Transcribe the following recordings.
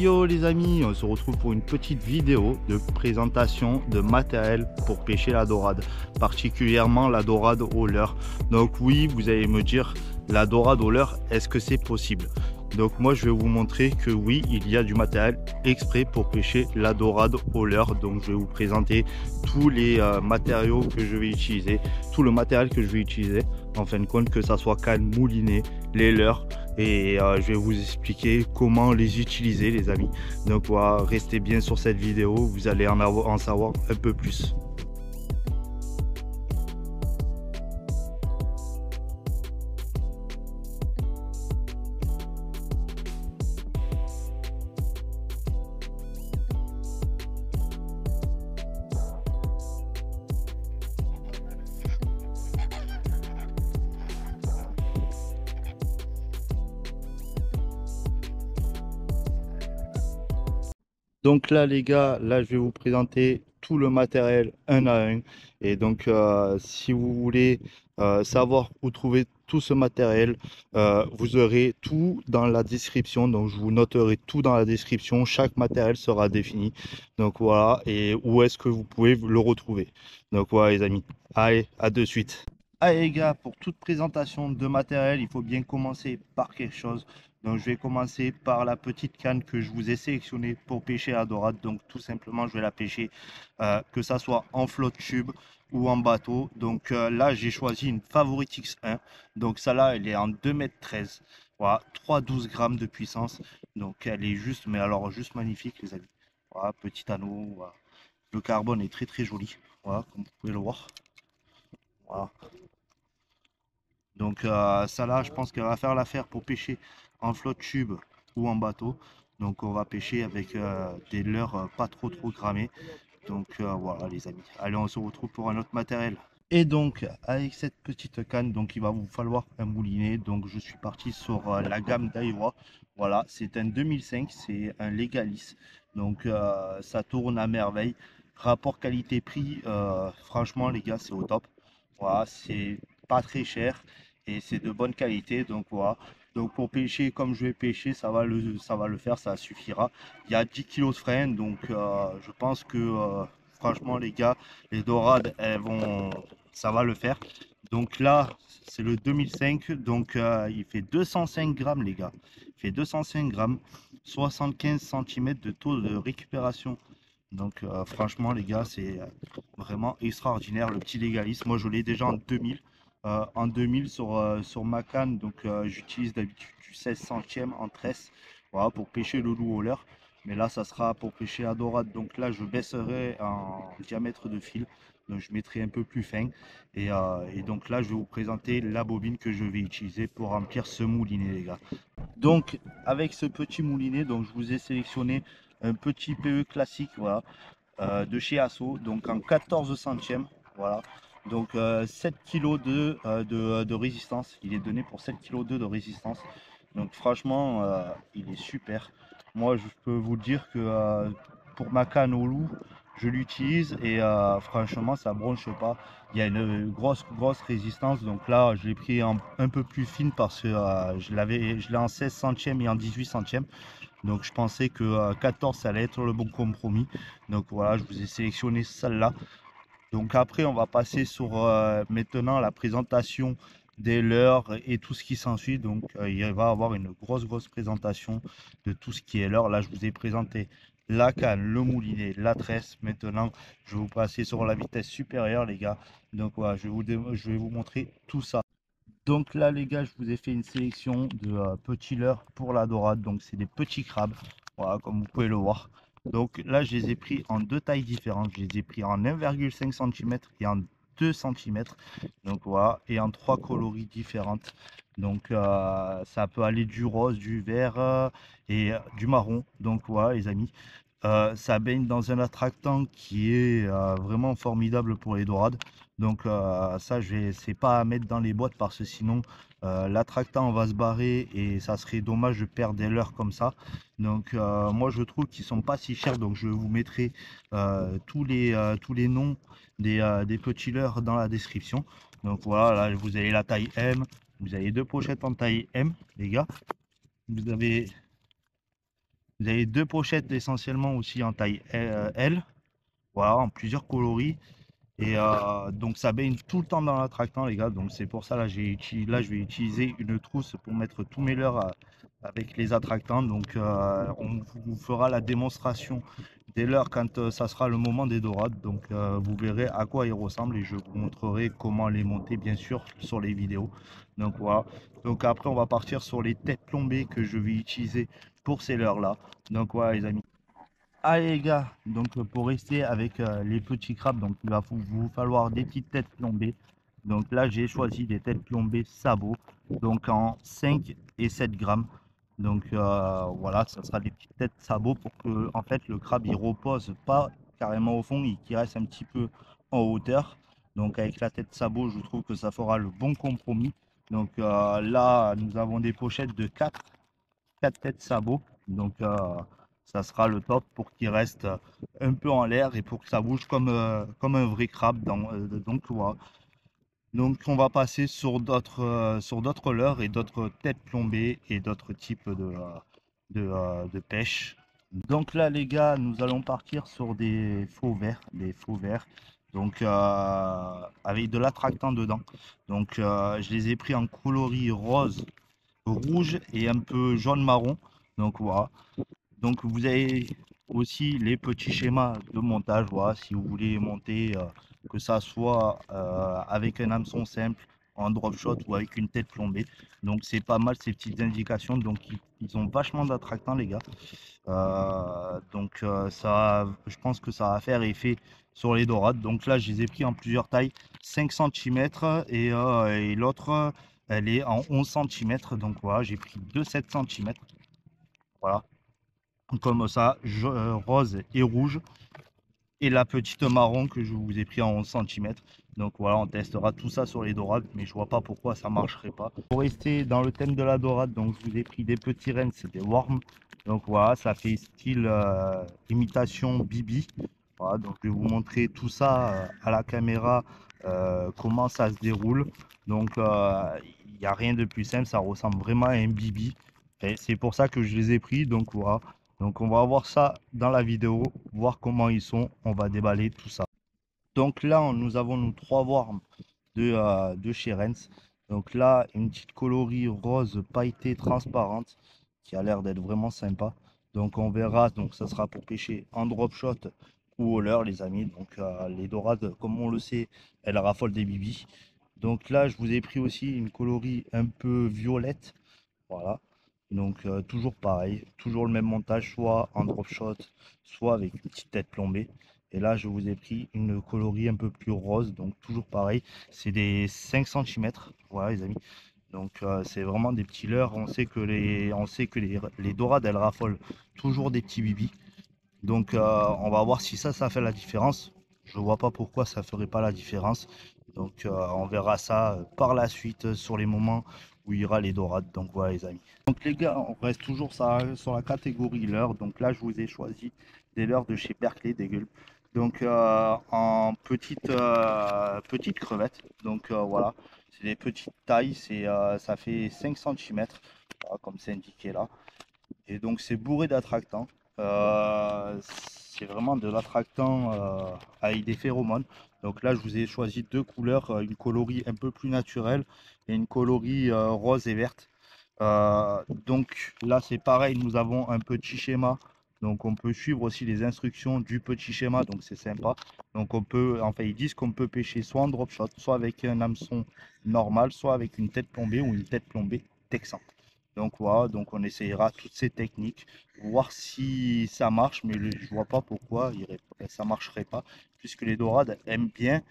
Yo les amis, on se retrouve pour une petite vidéo de présentation de matériel pour pêcher la dorade, particulièrement la dorade au leurre. Donc oui, vous allez me dire, la dorade au leurre, est-ce que c'est possible? Donc moi je vais vous montrer que oui, il y a du matériel exprès pour pêcher la dorade au leurre. Donc je vais vous présenter tous les matériaux que je vais utiliser, tout le matériel que je vais utiliser, en fin de compte, que ça soit canne, moulinet, les leurres. Et je vais vous expliquer comment les utiliser les amis. Donc voilà, restez bien sur cette vidéo, vous allez en savoir un peu plus. Donc là les gars, là je vais vous présenter tout le matériel un à un. Et donc si vous voulez savoir où trouver tout ce matériel, vous aurez tout dans la description. Donc je vous noterai tout dans la description. Chaque matériel sera défini. Donc voilà, et où est-ce que vous pouvez le retrouver. Donc voilà les amis, allez, à de suite. Allez les gars, pour toute présentation de matériel, il faut bien commencer par quelque chose. Donc je vais commencer par la petite canne que je vous ai sélectionnée pour pêcher la dorade. Donc tout simplement, je vais la pêcher que ça soit en flotte tube ou en bateau. Donc là, j'ai choisi une Favorite X1. Donc celle-là, elle est en 2,13 m. Voilà, 3,12 grammes de puissance. Donc elle est juste, mais alors juste magnifique les amis. Voilà, petit anneau. Voilà. Le carbone est très très joli. Voilà, comme vous pouvez le voir. Voilà. Donc ça là, je pense qu'elle va faire l'affaire pour pêcher en flotte tube ou en bateau. Donc on va pêcher avec des leurres pas trop grammés. Donc voilà les amis. Allez, on se retrouve pour un autre matériel. Et donc avec cette petite canne, donc il va vous falloir un moulinet. Donc je suis parti sur la gamme Daiwa. Voilà, c'est un 2005, c'est un Legalis. Donc ça tourne à merveille. Rapport qualité-prix, franchement les gars, c'est au top. Voilà, c'est pas très cher et c'est de bonne qualité. Donc voilà. Donc pour pêcher comme je vais pêcher, ça va le faire, ça suffira. Il y a 10 kg de frein, donc je pense que franchement les gars, les dorades, ça va le faire. Donc là, c'est le 2005, donc il fait 205 grammes les gars. Il fait 205 grammes, 75 cm de taux de récupération. Donc franchement les gars, c'est vraiment extraordinaire le petit Legalis. Moi je l'ai déjà en 2000. En 2000 sur ma canne, donc j'utilise d'habitude du 16 centièmes en tresse, voilà, pour pêcher le loup au leurre. Mais là ça sera pour pêcher la dorade, donc là je baisserai en diamètre de fil, donc je mettrai un peu plus fin. Et donc là je vais vous présenter la bobine que je vais utiliser pour remplir ce moulinet les gars. Donc avec ce petit moulinet, donc je vous ai sélectionné un petit PE classique, voilà, de chez Asso, donc en 14 centièmes, voilà. Donc 7 kg de résistance, il est donné pour 7 kg de résistance. Donc franchement, il est super. Moi, je peux vous dire que pour ma canne au loup, je l'utilise et franchement, ça bronche pas. Il y a une grosse résistance. Donc là, je l'ai pris un peu plus fine parce que je l'ai en 16 centièmes et en 18 centièmes. Donc je pensais que 14 ça allait être le bon compromis. Donc voilà, je vous ai sélectionné celle-là. Donc après on va passer sur maintenant la présentation des leurres et tout ce qui s'ensuit. Donc il va y avoir une grosse présentation de tout ce qui est leurre. Là je vous ai présenté la canne, le moulinet, la tresse. Maintenant je vais vous passer sur la vitesse supérieure les gars. Donc voilà, je vais vous montrer tout ça. Donc là les gars, je vous ai fait une sélection de petits leurres pour la dorade. Donc c'est des petits crabes, voilà, comme vous pouvez le voir. Donc là je les ai pris en deux tailles différentes. Je les ai pris en 1,5 cm et en 2 cm. Donc voilà, et en trois coloris différentes. Donc ça peut aller du rose, du vert et du marron. Donc voilà les amis. Ça baigne dans un attractant qui est vraiment formidable pour les dorades. Donc ça, c'est pas à mettre dans les boîtes parce que sinon l'attractant va se barrer et ça serait dommage de perdre des leurres comme ça. Donc moi je trouve qu'ils sont pas si chers. Donc je vous mettrai tous les noms des petits leurres dans la description. Donc voilà, là vous avez la taille M, vous avez deux pochettes en taille M les gars. Vous avez Vous avez deux pochettes essentiellement aussi en taille L, voilà, en plusieurs coloris. Et donc ça baigne tout le temps dans l'attractant les gars, donc c'est pour ça là, là je vais utiliser une trousse pour mettre tous mes leurres avec les attractants. Donc on vous fera la démonstration des leurres quand ça sera le moment des dorades. Donc vous verrez à quoi ils ressemblent et je vous montrerai comment les monter bien sûr sur les vidéos. Donc voilà. Donc après on va partir sur les têtes plombées que je vais utiliser pour ces leurres là. Donc voilà les amis. Allez les gars, donc pour rester avec les petits crabes, donc il va vous falloir des petites têtes plombées. Donc là j'ai choisi des têtes plombées sabots, donc en 5 et 7 grammes. Donc voilà, ça sera des petites têtes sabots pour que en fait le crabe il repose pas carrément au fond, il qui reste un petit peu en hauteur. Donc avec la tête sabot, je trouve que ça fera le bon compromis. Donc là nous avons des pochettes de 4 têtes sabots. Donc ça sera le top pour qu'il reste un peu en l'air et pour que ça bouge comme un vrai crabe. Donc voilà. Donc on va passer sur d'autres leurres et d'autres têtes plombées et d'autres types de pêche. Donc là les gars, nous allons partir sur des faux verts, donc avec de l'attractant dedans. Donc je les ai pris en coloris rose, rouge et un peu jaune marron. Donc voilà. Donc vous avez aussi les petits schémas de montage. Voilà, si vous voulez monter, que ça soit avec un hameçon simple, en drop shot ou avec une tête plombée. Donc c'est pas mal ces petites indications. Donc ils ont vachement d'attractants les gars. Ça, je pense que ça va faire effet sur les dorades. Donc là je les ai pris en plusieurs tailles, 5 cm et l'autre elle est en 11 cm. Donc voilà, j'ai pris deux 7 cm. Voilà, comme ça, rose et rouge. Et la petite marron que je vous ai pris en 11 cm. Donc voilà, on testera tout ça sur les dorades, mais je vois pas pourquoi ça marcherait pas. Pour rester dans le thème de la dorade, donc je vous ai pris des petits rennes, c'est des worms. Donc voilà, ça fait style imitation Bibi. Voilà, donc je vais vous montrer tout ça à la caméra, comment ça se déroule. Donc il n'y a rien de plus simple, ça ressemble vraiment à un Bibi. Et c'est pour ça que je les ai pris. Donc voilà. Donc on va voir ça dans la vidéo, voir comment ils sont. On va déballer tout ça. Donc là, nous avons nos trois worms de chez Rennes. Donc là, une petite coloris rose pailletée transparente qui a l'air d'être vraiment sympa. Donc on verra, donc ça sera pour pêcher en drop shot ou au leurre les amis. Donc les dorades, comme on le sait, elles raffolent des bibis. Donc là, je vous ai pris aussi une coloris un peu violette. Voilà. Donc toujours pareil, toujours le même montage, soit en drop shot, soit avec une petite tête plombée. Et là, je vous ai pris une coloris un peu plus rose, donc toujours pareil. C'est des 5 cm, voilà les amis. Donc c'est vraiment des petits leurres. On sait que les dorades, elles raffolent toujours des petits bibis. Donc on va voir si ça fait la différence. Je vois pas pourquoi ça ferait pas la différence. Donc on verra ça par la suite sur les moments où il y aura les dorades. Donc voilà les amis. Donc les gars, on reste toujours sur la catégorie leurre. Donc là je vous ai choisi des leurres de chez Berkeley, des gueules. Donc en petite crevette. Donc voilà, c'est des petites tailles, ça fait 5 cm, voilà, comme c'est indiqué là. Et donc c'est bourré d'attractants. C'est vraiment de l'attractant avec des phéromones. Donc là je vous ai choisi deux couleurs, une coloris un peu plus naturelle et une coloris rose et verte. Donc là c'est pareil, nous avons un petit schéma. Donc on peut suivre aussi les instructions du petit schéma, donc c'est sympa. Donc on peut, enfin ils disent qu'on peut pêcher soit en drop shot, soit avec un hameçon normal, soit avec une tête plombée ou une tête plombée texan. Donc voilà, donc on essayera toutes ces techniques, voir si ça marche, mais je vois pas pourquoi ça marcherait pas, puisque les dorades aiment bien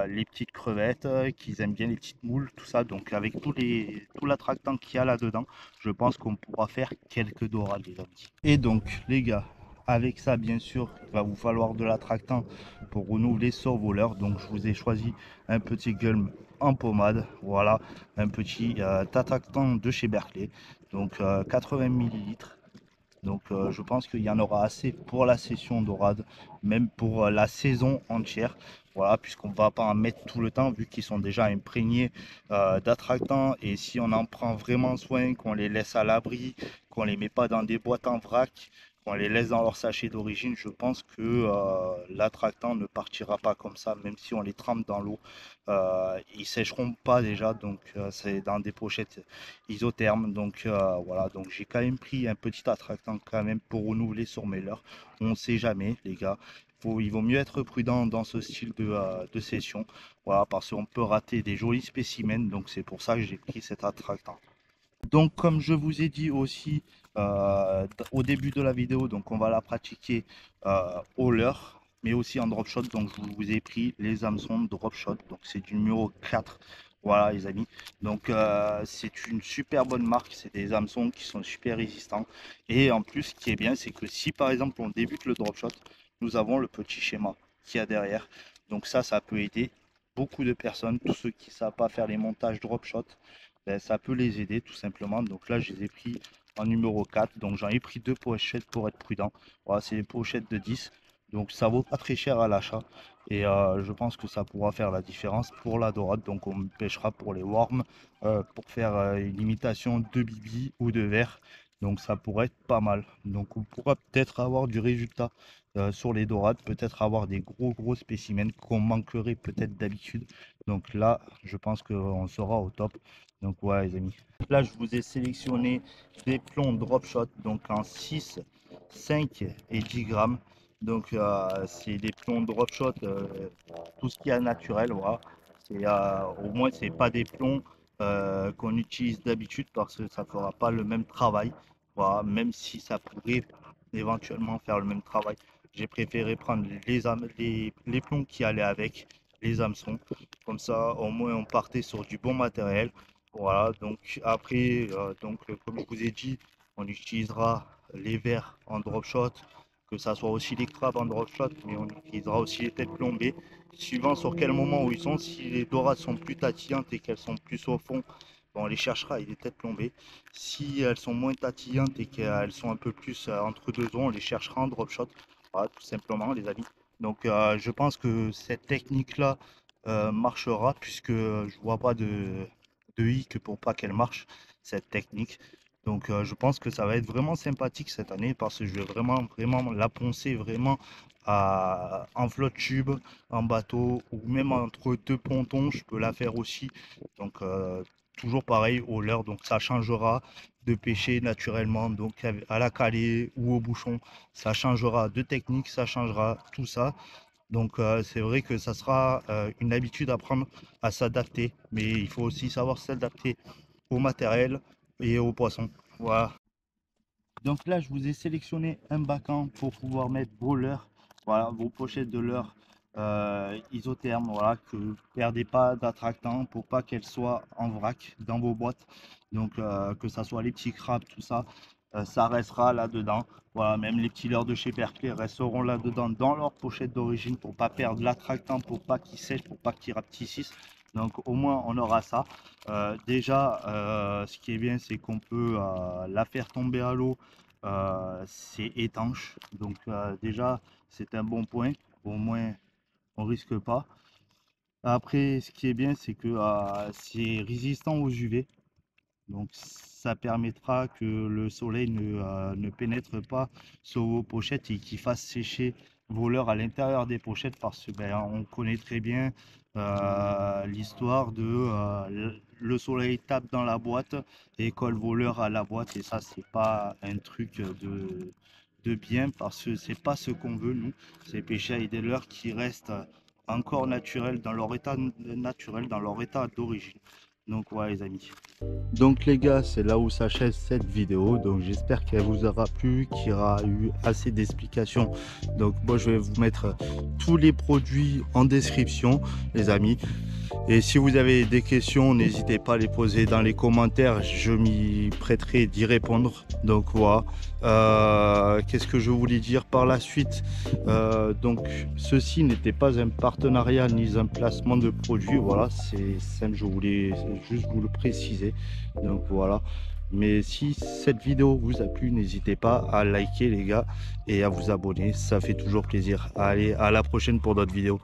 les petites crevettes, qu'ils aiment bien les petites moules, tout ça. Donc avec tout l'attractant qu'il y a là-dedans, je pense qu'on pourra faire quelques dorades les amis. Et donc les gars, avec ça bien sûr, il va vous falloir de l'attractant pour renouveler sur vos leurres. Donc je vous ai choisi un petit gulm en pommade, voilà, un petit attractant de chez Berkeley, donc 80 ml. Donc je pense qu'il y en aura assez pour la session dorade, même pour la saison entière. Voilà, puisqu'on ne va pas en mettre tout le temps vu qu'ils sont déjà imprégnés d'attractants. Et si on en prend vraiment soin, qu'on les laisse à l'abri, qu'on les met pas dans des boîtes en vrac, qu'on les laisse dans leur sachet d'origine, je pense que l'attractant ne partira pas comme ça, même si on les trempe dans l'eau. Ils sécheront pas déjà, donc c'est dans des pochettes isothermes. Donc voilà, donc j'ai quand même pris un petit attractant quand même pour renouveler sur mes leurres. On ne sait jamais, les gars. Il vaut mieux être prudent dans ce style de session. Voilà, parce qu'on peut rater des jolis spécimens. Donc c'est pour ça que j'ai pris cet attractant. Donc comme je vous ai dit aussi au début de la vidéo, donc on va la pratiquer au leurre, mais aussi en drop shot. Donc je vous ai pris les hameçons drop shot. Donc c'est du numéro 4. Voilà les amis. Donc c'est une super bonne marque. C'est des hameçons qui sont super résistants. Et en plus ce qui est bien, c'est que si par exemple on débute le drop shot, nous avons le petit schéma qu'il y a derrière. Donc ça peut aider beaucoup de personnes, tous ceux qui ne savent pas faire les montages drop shot. Ben, ça peut les aider tout simplement. Donc là, je les ai pris en numéro 4. Donc j'en ai pris 2 pochettes pour être prudent. Voilà, c'est des pochettes de 10. Donc ça vaut pas très cher à l'achat. Et je pense que ça pourra faire la différence pour la dorade. Donc on pêchera pour les worms, pour faire une imitation de bibi ou de verre. Donc ça pourrait être pas mal. Donc on pourra peut-être avoir du résultat sur les dorades. Peut-être avoir des gros spécimens qu'on manquerait peut-être d'habitude. Donc là, je pense qu'on sera au top. Donc ouais les amis. Là je vous ai sélectionné des plombs drop shot donc en 6, 5 et 10 grammes. Donc c'est des plombs drop shot, tout ce qui est naturel, voilà. Au moins c'est pas des plombs qu'on utilise d'habitude parce que ça fera pas le même travail. Voilà, même si ça pourrait éventuellement faire le même travail. J'ai préféré prendre les plombs qui allaient avec, les hameçons. Comme ça au moins on partait sur du bon matériel. Voilà, donc après, comme je vous ai dit, on utilisera les verres en drop shot, que ça soit aussi les crabes en drop shot, mais on utilisera aussi les têtes plombées, suivant sur quel moment où ils sont. Si les dorades sont plus tatillantes et qu'elles sont plus au fond, bon, on les cherchera avec des têtes plombées. Si elles sont moins tatillantes et qu'elles sont un peu plus entre deux eaux, on les cherchera en drop shot. Voilà, tout simplement, les amis. Donc, je pense que cette technique-là marchera, puisque je vois pas de hic pour pas qu'elle marche, cette technique. Donc je pense que ça va être vraiment sympathique cette année parce que je vais vraiment la poncer vraiment en flotte tube, en bateau ou même entre deux pontons, je peux la faire aussi. Donc toujours pareil au leurre, donc ça changera de pêcher naturellement, donc à la calée ou au bouchon, ça changera de technique, ça changera tout ça. Donc c'est vrai que ça sera une habitude à prendre, à s'adapter, mais il faut aussi savoir s'adapter au matériel et aux poissons. Voilà. Donc là, je vous ai sélectionné un bacan pour pouvoir mettre vos leurres, voilà, vos pochettes de leurres isothermes, voilà, que vous ne perdez pas d'attractant pour pas qu'elles soient en vrac dans vos boîtes. Donc que ça soit les petits crabes, tout ça, ça restera là-dedans. Voilà, même les petits leurres de chez Berkeley resteront là-dedans dans leur pochette d'origine pour pas perdre l'attractant, pour pas qu'ils sèchent, pour pas qu'ils rapetissent. Donc au moins on aura ça. Déjà, ce qui est bien, c'est qu'on peut la faire tomber à l'eau. C'est étanche. Donc déjà, c'est un bon point. Au moins, on risque pas. Après, ce qui est bien, c'est que c'est résistant aux UV. Donc ça permettra que le soleil ne pénètre pas sur vos pochettes et qu'il fasse sécher vos leurres à l'intérieur des pochettes parce que on connaît très bien l'histoire de le soleil tape dans la boîte et colle vos leurres à la boîte et ça c'est pas un truc de bien parce que c'est pas ce qu'on veut nous, c'est pêcher avec des leurres qui restent encore naturels dans leur état naturel, dans leur état d'origine. Donc ouais les amis. Donc les gars, c'est là où s'achève cette vidéo. Donc j'espère qu'elle vous aura plu, qu'il y aura eu assez d'explications. Donc moi je vais vous mettre tous les produits en description les amis. Et si vous avez des questions, n'hésitez pas à les poser dans les commentaires. Je m'y prêterai d'y répondre. Donc voilà. Qu'est-ce que je voulais dire par la suite? Donc ceci n'était pas un partenariat ni un placement de produit. Voilà, c'est simple, je voulais juste vous le préciser. Donc voilà. Mais si cette vidéo vous a plu, n'hésitez pas à liker les gars et à vous abonner, ça fait toujours plaisir. Allez, à la prochaine pour d'autres vidéos.